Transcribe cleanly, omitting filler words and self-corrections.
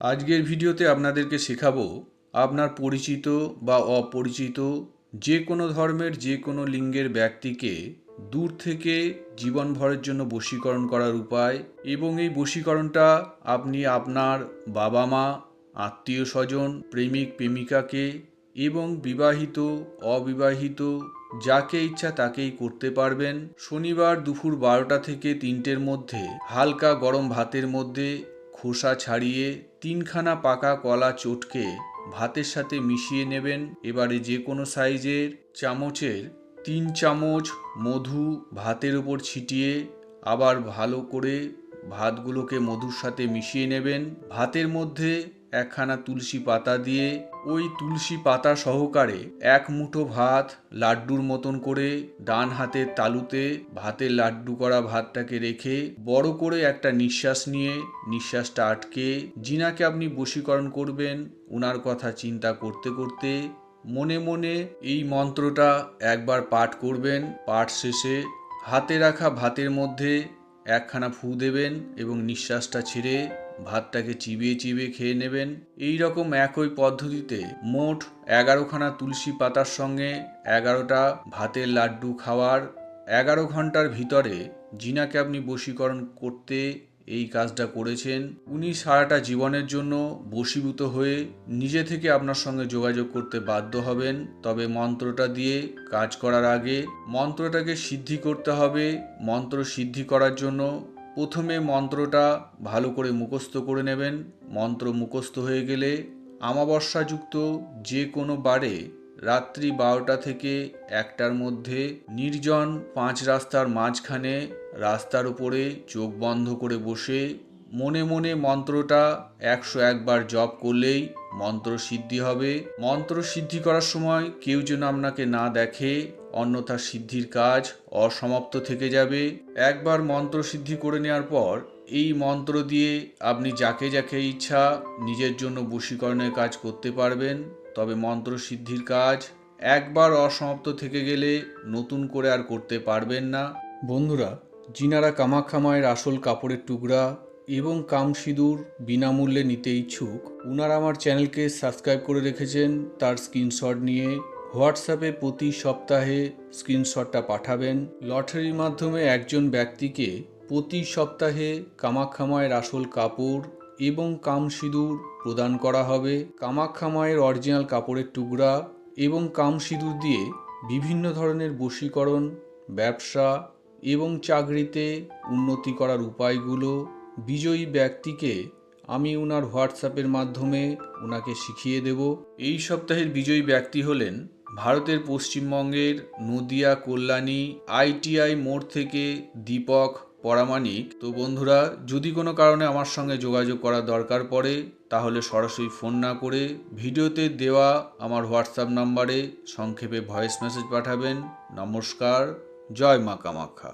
আজকের ভিডিওতে আপনাদেরকে শেখাবো আপনার পরিচিত বা অপরিচিত যে কোনো ধর্মের যে কোনো লিঙ্গের ব্যক্তিকে দূর থেকে জীবনভরের জন্য বশীকরণ করার উপায় এবং এই বশীকরণটা আপনি আপনার বাবা মা, আত্মীয় স্বজন, প্রেমিক প্রেমিকাকে এবং বিবাহিত অবিবাহিত যাকে ইচ্ছা তাকেই করতে পারবেন। শনিবার দুপুর 12টা থেকে 3টের মধ্যে হালকা গরম ভাতের মধ্যে খোসা ছাড়িয়ে 3খানা পাকা কলা চটকে ভাতের সাথে মিশিয়ে নেবেন। এবারে যে কোনো সাইজের চামচের 3 চামচ মধু ভাতের উপর ছিটিয়ে আবার ভালো করে ভাতগুলোকে মধুর সাথে মিশিয়ে নেবেন। ভাতের মধ্যে একখানা তুলসী পাতা দিয়ে ওই তুলসী পাতা সহকারে এক মুঠো ভাত লাড্ডুর মতন করে ডান হাতের তালুতে ভাতের লাড্ডু করা ভাতটাকে রেখে বড় করে একটা নিঃশ্বাস নিয়ে নিঃশ্বাসটা আটকে যিনাকে আপনি বশীকরণ করবেন উনার কথা চিন্তা করতে করতে মনে মনে এই মন্ত্রটা একবার পাঠ করবেন। পাঠ শেষে হাতে রাখা ভাতের মধ্যে একখানা ফু দেবেন এবং নিঃশ্বাসটা ছেড়ে ভাতটাকে চিবিয়ে চিবিয়ে খেয়ে নেবেন। এই রকম একই পদ্ধতিতে মোট 11খানা তুলসী পাতার সঙ্গে 11টা ভাতের লাড্ডু খাওয়ার 11 ঘন্টার ভিতরে যিনাকে আপনি বশীকরণ করতে এই কাজটা করেছেন উনি সারাটা জীবনের জন্য বশীভূত হয়ে নিজে থেকে আপনার সঙ্গে যোগাযোগ করতে বাধ্য হবেন। তবে মন্ত্রটা দিয়ে কাজ করার আগে মন্ত্রটাকে সিদ্ধি করতে হবে। মন্ত্র সিদ্ধি করার জন্য প্রথমে মন্ত্রটা ভালো করে মুখস্থ করে নেবেন। মন্ত্র মুখস্থ হয়ে গেলে অমাবস্যাযুক্ত যে কোনো বারে রাত্রি 12টা থেকে 1টার মধ্যে নির্জন 5 রাস্তার মাঝখানে রাস্তার উপরে চোখ বন্ধ করে বসে মনে মনে মন্ত্রটা 101 বার জপ করলেই মন্ত্র সিদ্ধি হবে। মন্ত্র সিদ্ধি করার সময় কেউ যেন আপনাকে না দেখে, অন্যথা সিদ্ধির কাজ অসমাপ্ত থেকে যাবে। একবার মন্ত্র সিদ্ধি করে নেওয়ার পর এই মন্ত্র দিয়ে আপনি যাকে যাকে ইচ্ছা নিজের জন্য বশীকরণের কাজ করতে পারবেন। তবে মন্ত্র সিদ্ধির কাজ একবার অসমাপ্ত থেকে গেলে নতুন করে আর করতে পারবেন না। বন্ধুরা, যিনারা কামাখ্যা মায়ের আসল কাপড়ের টুকরা এবং কামসিঁদুর বিনামূল্যে নিতে ইচ্ছুক উনারা আমার চ্যানেলকে সাবস্ক্রাইব করে রেখেছেন। তার স্ক্রিনশট নিয়ে হোয়াটসঅ্যাপে প্রতি সপ্তাহে স্ক্রিনশটটা পাঠাবেন। লটারির মাধ্যমে একজন ব্যক্তিকে প্রতি সপ্তাহে কামাখ্যা মায়ের আসল কাপড় এবং কামসিঁদুর প্রদান করা হবে। কামাখ্যা মায়ের অরিজিনাল কাপড়ের টুকরা এবং কামসিঁদুর দিয়ে বিভিন্ন ধরনের বশীকরণ, ব্যবসা এবং চাকরিতে উন্নতি করার উপায়গুলো বিজয়ী ব্যক্তিকে আমি ওনার হোয়াটসঅ্যাপের মাধ্যমে ওনাকে শিখিয়ে দেব। এই সপ্তাহের বিজয়ী ব্যক্তি হলেন ভারতের পশ্চিমবঙ্গের নদিয়া কল্যাণী ITI মোড় থেকে দীপক পরামানিক। তো বন্ধুরা, যদি কোনো কারণে আমার সঙ্গে যোগাযোগ করার দরকার পড়ে তাহলে সরাসরি ফোন না করে ভিডিওতে দেওয়া আমার হোয়াটসঅ্যাপ নাম্বারে সংক্ষেপে ভয়েস মেসেজ পাঠাবেন। নমস্কার, জয় মা কামাখ্যা।